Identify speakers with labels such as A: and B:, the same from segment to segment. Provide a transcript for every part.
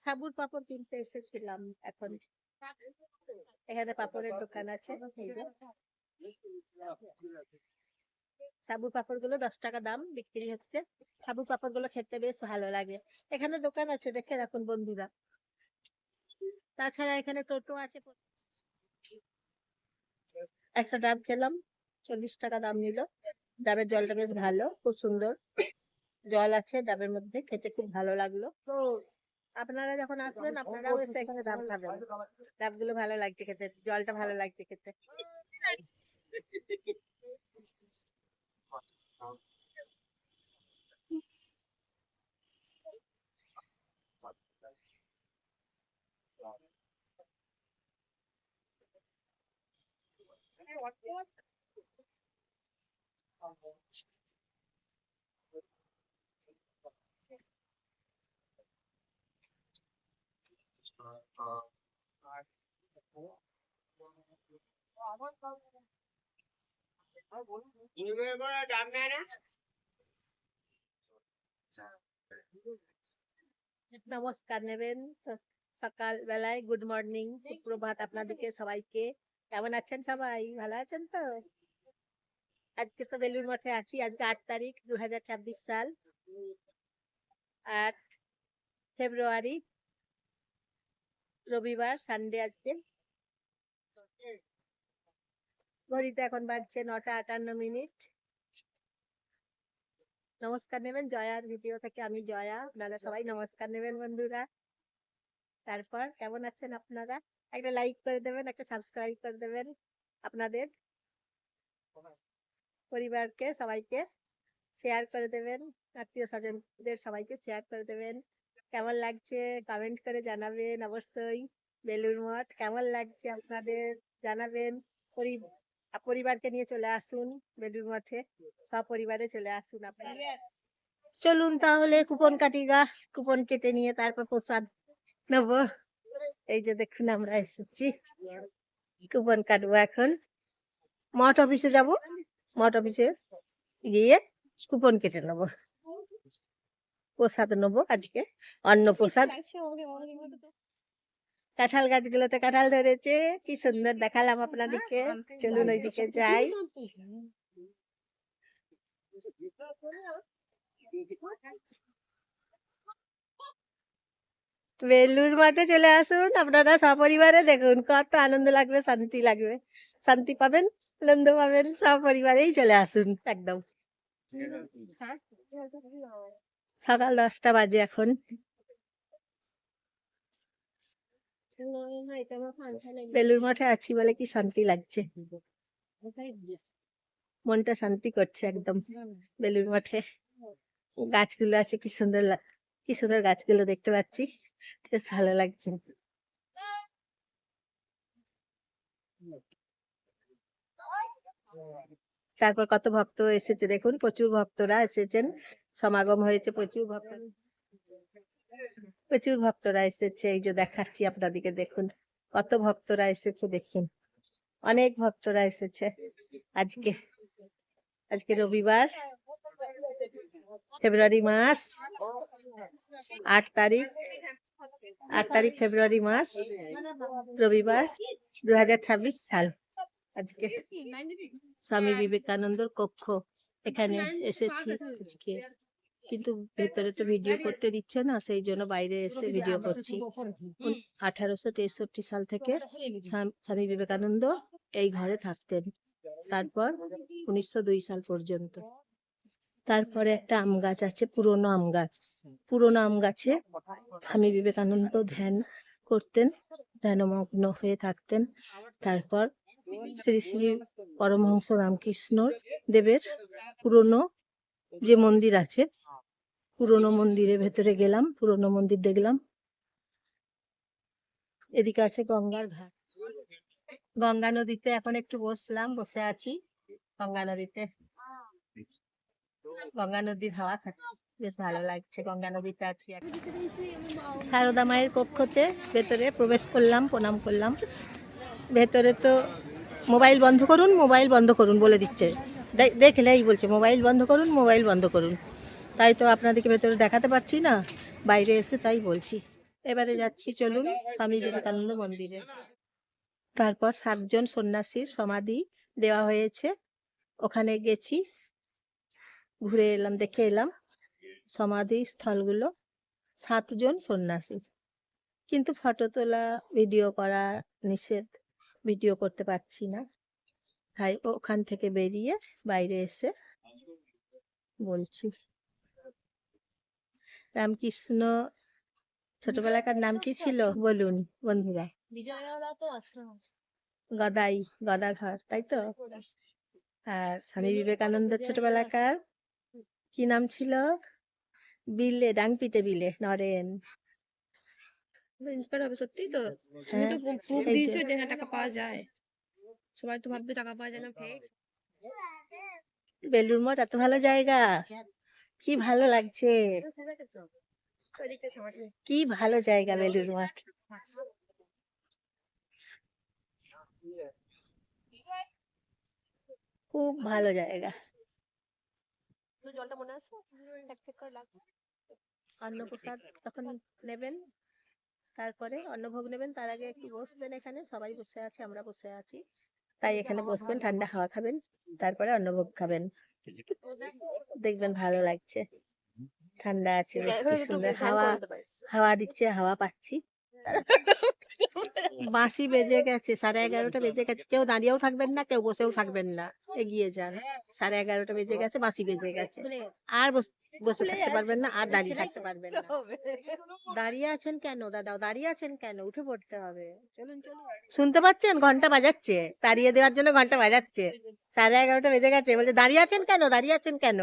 A: সাবুর পাপড় কিনতে এসেছিলাম এখন। এখানে পাপড়ের দোকান আছে, এই যে সাবুর পাপড় গুলো 10 টাকা দাম বিক্রি হচ্ছে। সাবুর পাপড় গুলো খেতে বেশ ভালো লাগে। এখানে দোকান আছে, দেখে রাখুন বন্ধুরা। তাছাড়া এখানে টোটো আছে। একটা ডাব খেলাম, 40 টাকা দাম নিল। ডাবের জলটা বেশ ভালো, খুব সুন্দর জল আছে ডাবের মধ্যে, খেতে খুব ভালো লাগলো। তো আপনারা যখন আসবেন আপনারাও এসে এখানে ডাব খাবেন। ডাবগুলো ভালো লাগছে খেতে, জলটা ভালো লাগছে খেতে। নমস্কার নেবেন সকাল বেলায়। গুড মর্নিং, সুপ্রভাত আপনাদেরকে সবাইকে। কেমন আছেন সবাই? ভালো আছেন তো? আজকে তো বেলুড় মঠে আছি। আজকে 8 তারিখ 2026 সাল, 8 ফেব্রুয়ারি, রবিবার, সানডে আজকে। ঘড়িতে এখন বাজছে 9টা 58 মিনিট। নমস্কার নেবেন জয়ার ভিডিও থেকে। আমি জয়া, আপনারা সবাই নমস্কার নেবেন বন্ধুরা। তারপর কেমন আছেন আপনারা? একটা লাইক করে দেবেন, একটা সাবস্ক্রাইব করে দেবেন। আপনাদের পরিবারকে সবাইকে শেয়ার করে দেবেন, আত্মীয় স্বজনদের সবাইকে শেয়ার করে দেবেন। কেমন লাগছে কমেন্ট করে জানাবেন অবশ্যই। বেলুড় মঠ কেমন লাগছে আপনাদের জানাবেন। পরিবারকে নিয়ে চলে আসুন বেলুড় মঠে, সপরিবারে চলে আসুন আপনারা। চলুন তাহলে কুপন কাটি গা। কুপন কেটে নিয়ে তারপর প্রসাদ নেব। এই যে দেখুন আমরা এসেছি, কুপন কাটবো এখন। মঠ অফিসে যাব, মঠ অফিসে গিয়ে কুপন কেটে নেব, প্রসাদ নেবো আজকে, অন্ন প্রসাদ। কাঁঠাল গাছগুলোতে কাঁঠাল ধরেছে, কি সুন্দর দেখালাম আপনাদেরকে। চলুন ওইদিকে যাই। বেলুড় মাঠে চলে আসুন আপনারা সপরিবারে, দেখুন কত আনন্দ লাগবে, শান্তি লাগবে, শান্তি পাবেন, আনন্দ পাবেন। সপরিবারেই চলে আসুন একদম। সকাল 10টা বাজে এখন। বেলুড় মঠে আছি বলে কি শান্তি লাগছে, মনটা শান্তি করছে একদম। বেলুড় মঠে গাছগুলো আছে, কি সুন্দর কি সুন্দর গাছগুলো দেখতে পাচ্ছি, বেশ ভালো লাগছে। তারপর কত ভক্ত এসেছে দেখুন, প্রচুর ভক্তরা এসেছেন, সমাগম হয়েছে, প্রচুর ভক্ত, প্রচুর ভক্তরা এসেছে। এই যে দেখাচ্ছি আপনাদেরকে, দেখুন কত ভক্তরা এসেছে, দেখুন অনেক ভক্তরা এসেছে। আজকে আজকে রবিবার, ফেব্রুয়ারি মাস, 8 তারিখ, 8 তারিখ ফেব্রুয়ারি মাস, রবিবার, 2026 সাল। আজকে স্বামী বিবেকানন্দর কক্ষ, এখানে এসেছি আজকে, কিন্তু ভেতরে তো ভিডিও করতে দিচ্ছে না, সেই জন্য বাইরে এসে ভিডিও করছি। 1863 সাল থেকে স্বামী বিবেকানন্দ এই ঘরে থাকতেন, তারপর 1902 সাল পর্যন্ত। তারপরে একটা আম গাছ আছে, পুরনো আম গাছ, পুরনো আম গাছে স্বামী বিবেকানন্দ ধ্যান করতেন, ধ্যানমগ্ন হয়ে থাকতেন। তারপর শ্রী শ্রী পরমহংস রামকৃষ্ণ দেবের পুরনো যে মন্দির আছে, পুরনো মন্দিরের ভেতরে গেলাম, পুরনো মন্দির দেখলাম। এদিকে আছে গঙ্গার ঘাট, গঙ্গা নদীতে এখন একটু বসলাম, বসে আছি গঙ্গা নদীতে, গঙ্গা নদীর হাওয়া খাচ্ছি, বেশ ভালো লাগছে। গঙ্গা নদীতে আছি। সারদা মায়ের কক্ষতে ভেতরে প্রবেশ করলাম, প্রণাম করলাম। ভেতরে তো মোবাইল বন্ধ করুন, মোবাইল বন্ধ করুন বলে দিচ্ছে, দেখলেই বলছে মোবাইল বন্ধ করুন, মোবাইল বন্ধ করুন। তাই তো আপনাদেরকে ভেতরে দেখাতে পারছি না, বাইরে এসে তাই বলছি। এবারে যাচ্ছি, চলুন স্বামী বিবেকানন্দ মন্দিরে। তারপর 7 জন সন্ন্যাসীর সমাধি দেওয়া হয়েছে, ওখানে গেছি, ঘুরে এলাম, দেখে এলাম সমাধি স্থলগুলো। 7 জন সন্ন্যাসী, কিন্তু ফটো তোলা ভিডিও করা নিষেধ, ভিডিও করতে পারছি না, তাই ওখান থেকে বেরিয়ে বাইরে এসে বলছি। রামকৃষ্ণ ছোটবেলাকার নাম কি ছিল বলুন বন্ধুরা? গদাই, গদাধর, তাই তো? আর স্বামী বিবেকানন্দের ছোটবেলাকার কি নাম ছিল? বিলে, ডাংপিটে বিলে, নরেন।
B: ইন্সপায়ার হবে সত্যি তো। তুমি তো প্রুফ দিয়েছো যে হ্যাঁ টাকা পাওয়া যায়, সবাই তো ভাববে টাকা পাওয়া যায় না, ফেক।
A: বেলুড় মঠ এত ভালো জায়গা, কি ভালো লাগছে, কি ভালো জায়গা বেলুড় মঠ। খুব ভালো জায়গা।
B: জলটা মনে আছে? চেক করে লাগছে।
A: অন্নপ্রসাদ তখন নেবেন, তারপরে অন্নভোগ নেবেন, তার আগে একটু বসবেন, এখানে সবাই বসে আছে, আমরা বসে আছি, তাই এখানে বসবেন, ঠান্ডা হাওয়া খাবেন, তারপরে অন্নভোগ খাবেন, দেখবেন ভালো লাগছে, ঠান্ডা আছে, বেশ কি সুন্দর হাওয়া, হাওয়া দিচ্ছে, হাওয়া পাচ্ছি। বাঁশি বেজে গেছে, 11:30 বেজে গেছে, কেউ দাঁড়িয়েও থাকবেন না, কেউ বসেও থাকবেন না, এগিয়ে যান। 11:30 বেজে গেছে, বাঁশি বেজে গেছে, আর বসে থাকতে পারবেন না, আর দাঁড়িয়ে থাকতে পারবেন না। দাঁড়িয়ে আছেন কেন দাদা, দাঁড়িয়ে আছেন কেন, উঠে পড়তে হবে, চলুন চলুন। শুনতে পাচ্ছেন ঘন্টা বাজাচ্ছে, তাড়িয়ে দেওয়ার জন্য ঘন্টা বাজাচ্ছে, 11:30 বেজে গেছে, বলছে দাঁড়িয়ে আছেন কেন, দাঁড়িয়ে আছেন কেন,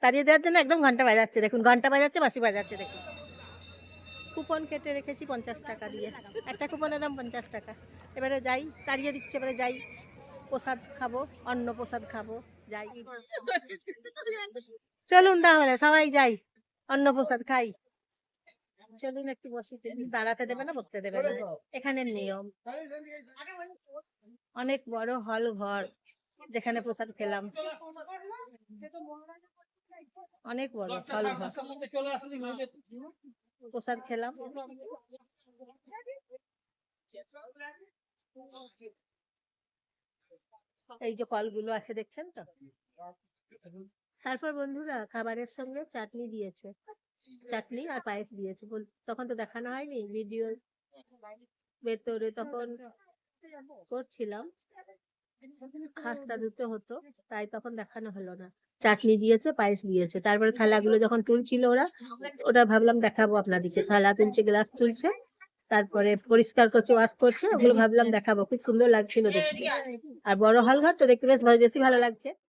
A: তাড়িয়ে দেওয়ার জন্য একদম ঘন্টা বাজাচ্ছে, দেখুন ঘন্টা বাজাচ্ছে, বাঁশি বাজাচ্ছে, দেখুন। কুপন কেটে রেখেছি 50 টাকা দিয়ে, একটা কুপনের দাম 50 টাকা। এবারে যাই, তাড়িয়ে দিচ্ছে, এবারে যাই, প্রসাদ খাবো, অন্ন প্রসাদ খাবো, যাই। চলুন তাহলে সবাই যাই, অন্ন প্রসাদ খাই। চলুন একটু বসি, দাঁড়াতে দেবে না, বসতে দেবে না, এখানের নিয়ম। অনেক বড় হল ঘর, যেখানে প্রসাদ খেলাম, অনেক বড় হল ঘর, প্রসাদ খেলাম। এই যে ফলগুলো আছে দেখছেন তো। তারপর বন্ধুরা খাবারের সঙ্গে চাটনি দিয়েছে, চাটনি আর পায়েস দিয়েছে, তখন তো দেখানো হয়নি, ভিডিও ভেতরে তখন করছিলাম, হাতটা ধুতে হতো, তাই তখন দেখানো হলো না। চাটনি দিয়েছে, পায়েস দিয়েছে, তারপরে থালাগুলো যখন তুলছিল ওটা ভাবলাম দেখাবো আপনাদেরকে, থালা তুলছে, গ্লাস তুলছে, তারপরে পরিষ্কার করছে, ওয়াশ করছে, ওগুলো ভাবলাম দেখাবো, খুব সুন্দর লাগছিল দেখতে, আর বড় হল ঘর তো দেখতে বেশ বেশি ভালো লাগছে।